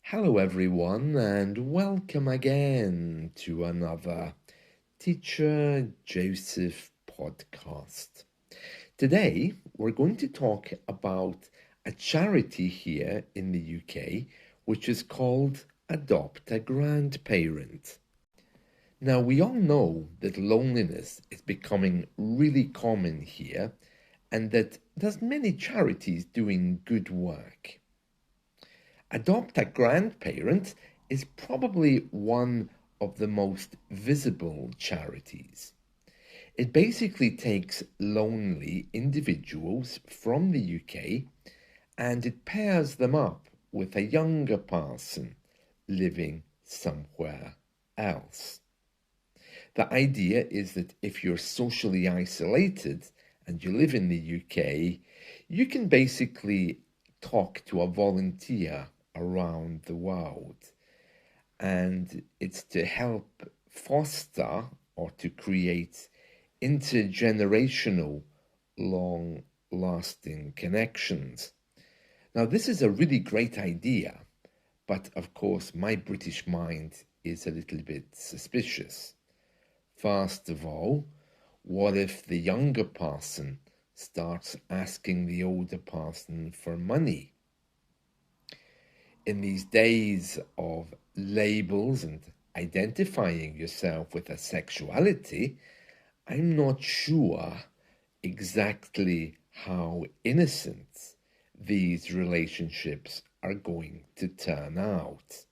Hello, everyone, and welcome again to another Teacher Joseph podcast. Today, we're going to talk about a charity here in the UK, which is called Adopt a Grandparent. Now, we all know that loneliness is becoming really common here and that there's many charities doing good work. Adopt a Grandparent is probably one of the most visible charities. It basically takes lonely individuals from the UK and it pairs them up with a younger person living somewhere else. The idea is that if you're socially isolated and you live in the UK, you can basically talk to a volunteer around the world, and it's to help foster or to create intergenerational long-lasting connections. Now, this is a really great idea, but of course my British mind is a little bit suspicious. First of all, what if the younger person starts asking the older person for money? In these days of labels and identifying yourself with a sexuality, I'm not sure exactly how innocent these relationships are going to turn out.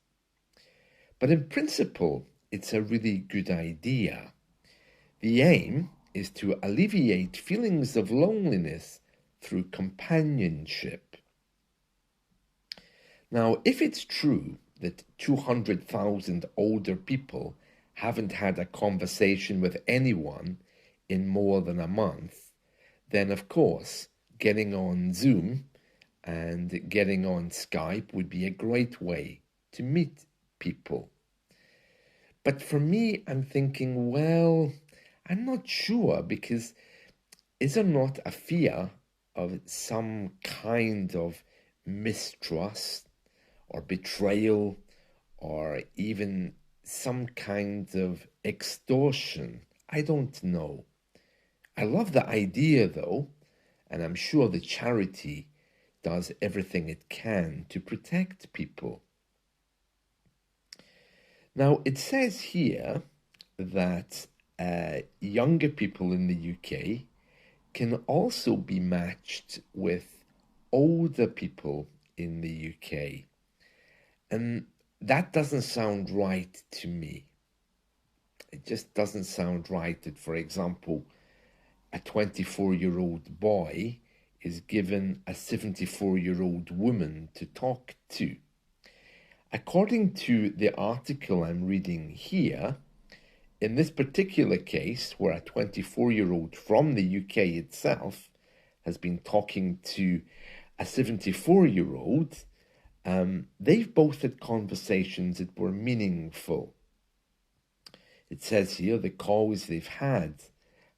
But in principle, it's a really good idea. The aim is to alleviate feelings of loneliness through companionship. Now, if it's true that 200,000 older people haven't had a conversation with anyone in more than a month, then of course, getting on Zoom and getting on Skype would be a great way to meet people. But for me, I'm thinking, well, I'm not sure, because is there not a fear of some kind of mistrust or betrayal, or even some kind of extortion? I don't know. I love the idea though, and I'm sure the charity does everything it can to protect people. Now, it says here that younger people in the UK can also be matched with older people in the UK. And that doesn't sound right to me. It just doesn't sound right that, for example, a 24-year-old boy is given a 74-year-old woman to talk to. According to the article I'm reading here, in this particular case, where a 24-year-old from the UK itself has been talking to a 74-year-old, they've both had conversations that were meaningful. It says here the calls they've had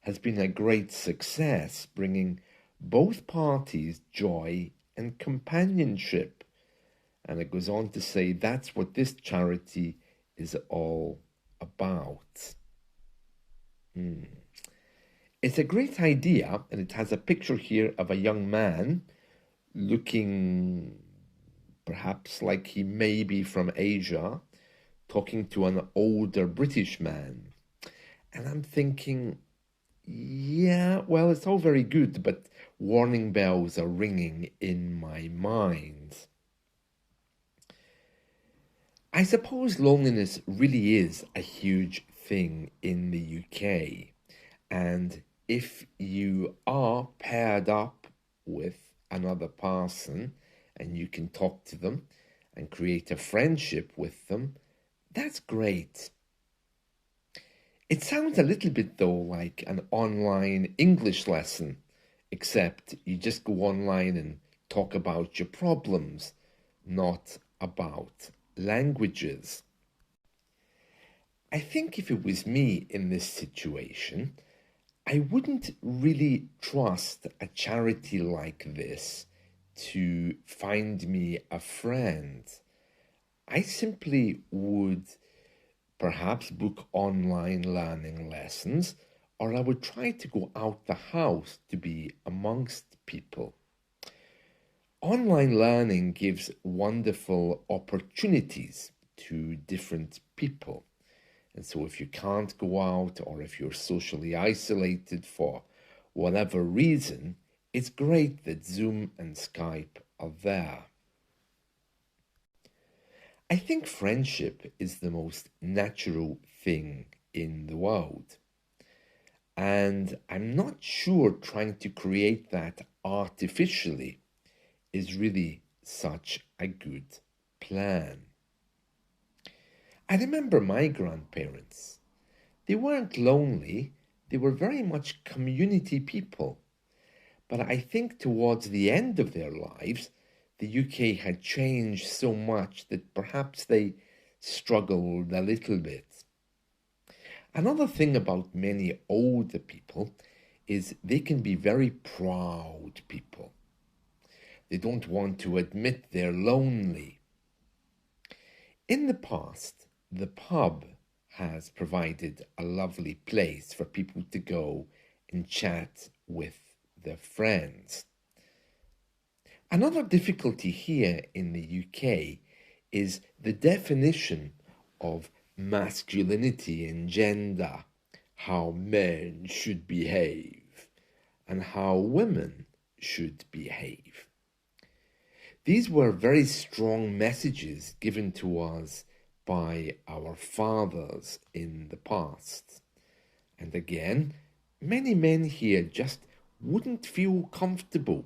has been a great success, bringing both parties joy and companionship. And it goes on to say that's what this charity is all about. It's a great idea, and it has a picture here of a young man looking perhaps like he may be from Asia, talking to an older British man. And I'm thinking, yeah, well, it's all very good, but warning bells are ringing in my mind. I suppose loneliness really is a huge thing in the UK. And if you are paired up with another person, and you can talk to them and create a friendship with them, that's great. It sounds a little bit though like an online English lesson, except you just go online and talk about your problems, not about languages. I think if it was me in this situation, I wouldn't really trust a charity like this to find me a friend. I simply would perhaps book online learning lessons, or I would try to go out the house to be amongst people. Online learning gives wonderful opportunities to different people. And so if you can't go out or if you're socially isolated for whatever reason, it's great that Zoom and Skype are there. I think friendship is the most natural thing in the world. And I'm not sure trying to create that artificially is really such a good plan. I remember my grandparents. They weren't lonely, they were very much community people. But I think towards the end of their lives, the UK had changed so much that perhaps they struggled a little bit. Another thing about many older people is they can be very proud people. They don't want to admit they're lonely. In the past, the pub has provided a lovely place for people to go and chat with their friends. Another difficulty here in the UK is the definition of masculinity and gender, how men should behave and how women should behave. These were very strong messages given to us by our fathers in the past. And again, many men here just wouldn't feel comfortable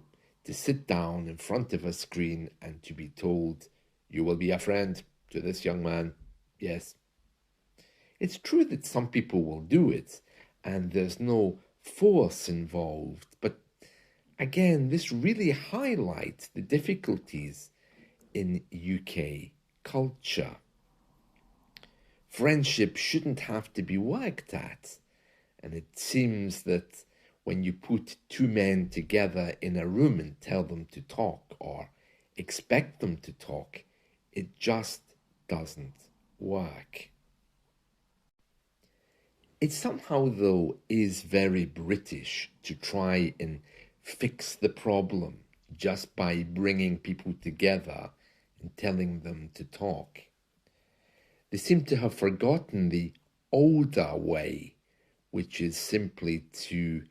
to sit down in front of a screen and to be told, you will be a friend to this young man. Yes. It's true that some people will do it and there's no force involved, but again, this really highlights the difficulties in UK culture. Friendship shouldn't have to be worked at, and it seems that when you put two men together in a room and tell them to talk or expect them to talk, it just doesn't work. It somehow, though, is very British to try and fix the problem just by bringing people together and telling them to talk. They seem to have forgotten the older way, which is simply to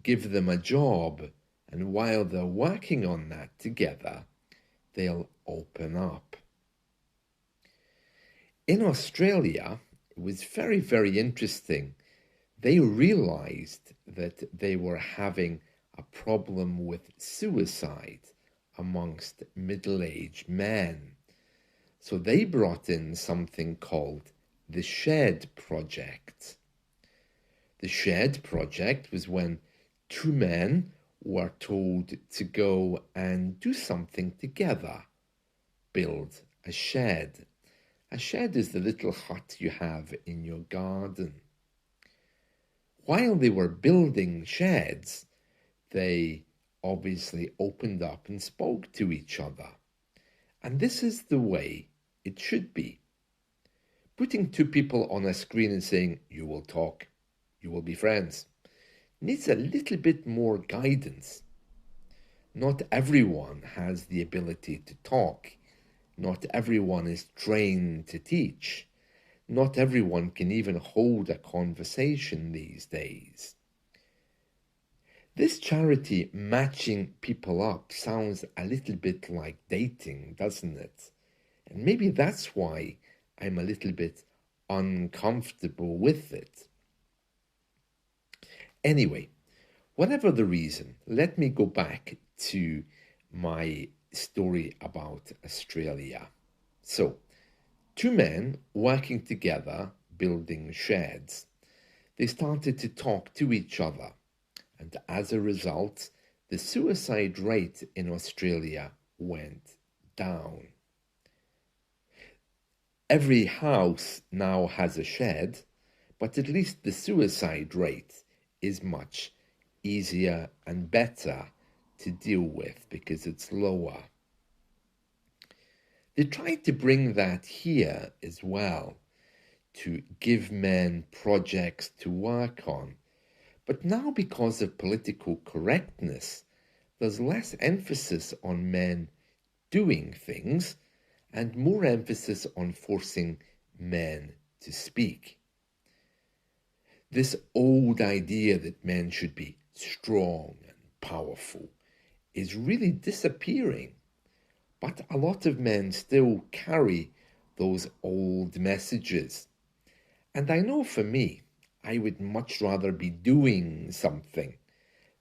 give them a job, and while they're working on that together, they'll open up. In Australia, it was very, very interesting. They realized that they were having a problem with suicide amongst middle-aged men. So they brought in something called the Shed Project. The Shed Project was when two men were told to go and do something together, build a shed. A shed is the little hut you have in your garden. While they were building sheds, they obviously opened up and spoke to each other. And this is the way it should be. Putting two people on a screen and saying, you will talk, you will be friends, needs a little bit more guidance. Not everyone has the ability to talk. Not everyone is trained to teach. Not everyone can even hold a conversation these days. This charity matching people up sounds a little bit like dating, doesn't it? And maybe that's why I'm a little bit uncomfortable with it. Anyway, whatever the reason, let me go back to my story about Australia. So, two men working together, building sheds. They started to talk to each other, and as a result, the suicide rate in Australia went down. Every house now has a shed, but at least the suicide rate is much easier and better to deal with because it's lower. They tried to bring that here as well, to give men projects to work on. But now, because of political correctness, there's less emphasis on men doing things and more emphasis on forcing men to speak. This old idea that men should be strong and powerful is really disappearing, but a lot of men still carry those old messages. And I know for me, I would much rather be doing something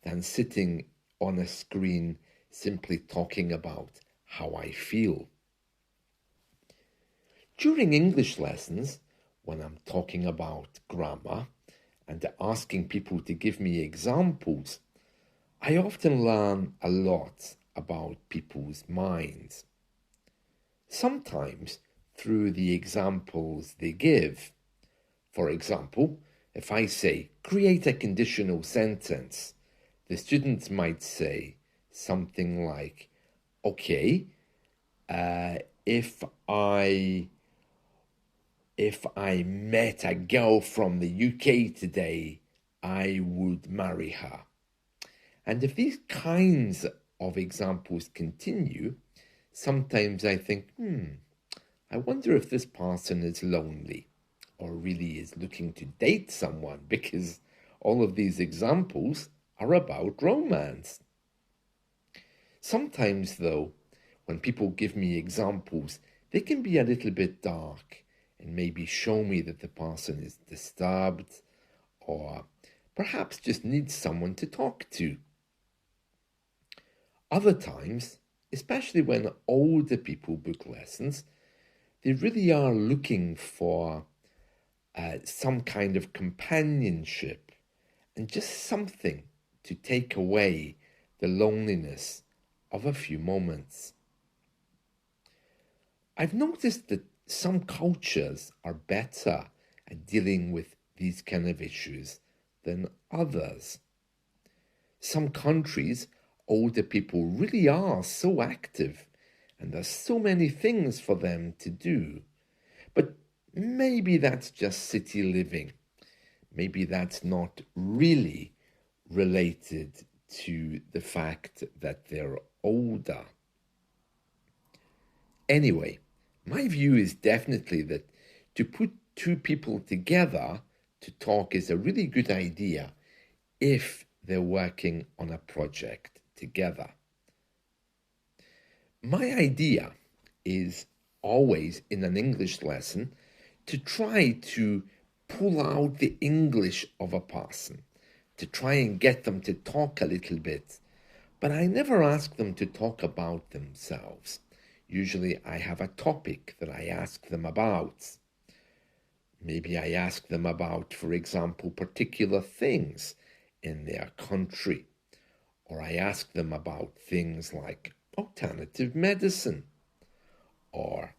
than sitting on a screen simply talking about how I feel. During English lessons, when I'm talking about grammar and asking people to give me examples, I often learn a lot about people's minds. Sometimes through the examples they give. For example, if I say, create a conditional sentence, the students might say something like, okay, if I met a girl from the UK today, I would marry her. And if these kinds of examples continue, sometimes I think, I wonder if this person is lonely or really is looking to date someone, because all of these examples are about romance. Sometimes, though, when people give me examples, they can be a little bit dark and maybe show me that the person is disturbed or perhaps just needs someone to talk to. Other times, especially when older people book lessons, they really are looking for some kind of companionship and just something to take away the loneliness of a few moments. I've noticed that some cultures are better at dealing with these kind of issues than others. Some countries, older people really are so active and there's so many things for them to do. But maybe that's just city living. Maybe that's not really related to the fact that they're older. Anyway, my view is definitely that to put two people together to talk is a really good idea if they're working on a project together. My idea is always in an English lesson to try to pull out the English of a person, to try and get them to talk a little bit. But I never ask them to talk about themselves. Usually I have a topic that I ask them about. Maybe I ask them about, for example, particular things in their country. Or I ask them about things like alternative medicine or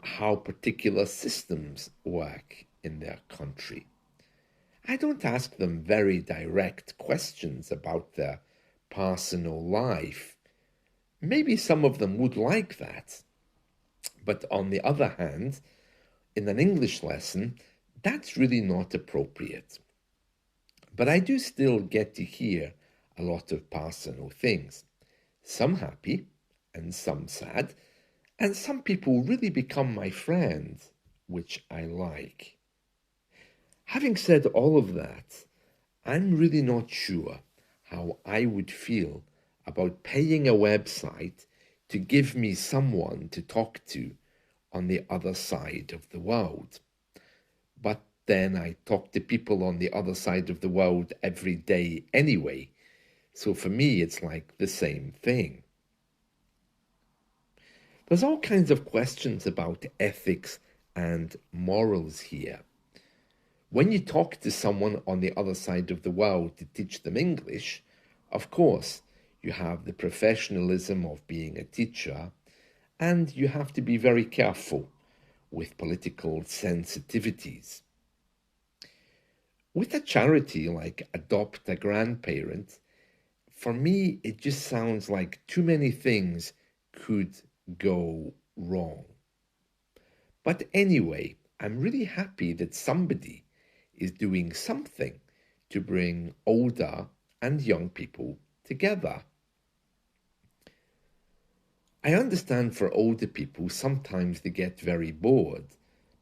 how particular systems work in their country. I don't ask them very direct questions about their personal life. Maybe some of them would like that. But on the other hand, in an English lesson, that's really not appropriate. But I do still get to hear a lot of personal things. Some happy and some sad. And some people really become my friends, which I like. Having said all of that, I'm really not sure how I would feel about paying a website to give me someone to talk to on the other side of the world. But then I talk to people on the other side of the world every day anyway. So for me, it's like the same thing. There's all kinds of questions about ethics and morals here. When you talk to someone on the other side of the world to teach them English, of course, you have the professionalism of being a teacher, and you have to be very careful with political sensitivities. With a charity like Adopt a Grandparent, for me, it just sounds like too many things could go wrong. But anyway, I'm really happy that somebody is doing something to bring older and young people together. I understand for older people, sometimes they get very bored,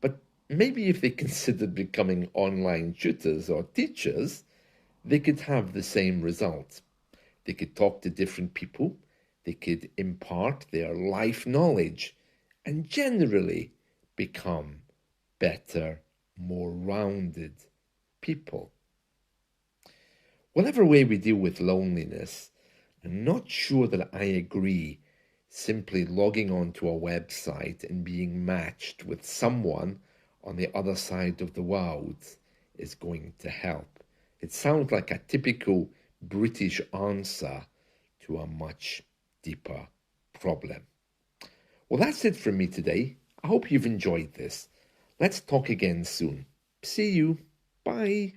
but maybe if they considered becoming online tutors or teachers, they could have the same result. They could talk to different people, they could impart their life knowledge, and generally become better, more rounded people. Whatever way we deal with loneliness, I'm not sure that I agree simply logging onto a website and being matched with someone on the other side of the world is going to help. It sounds like a typical British answer to a much deeper problem. Well, that's it from me today. I hope you've enjoyed this. Let's talk again soon. See you. Bye.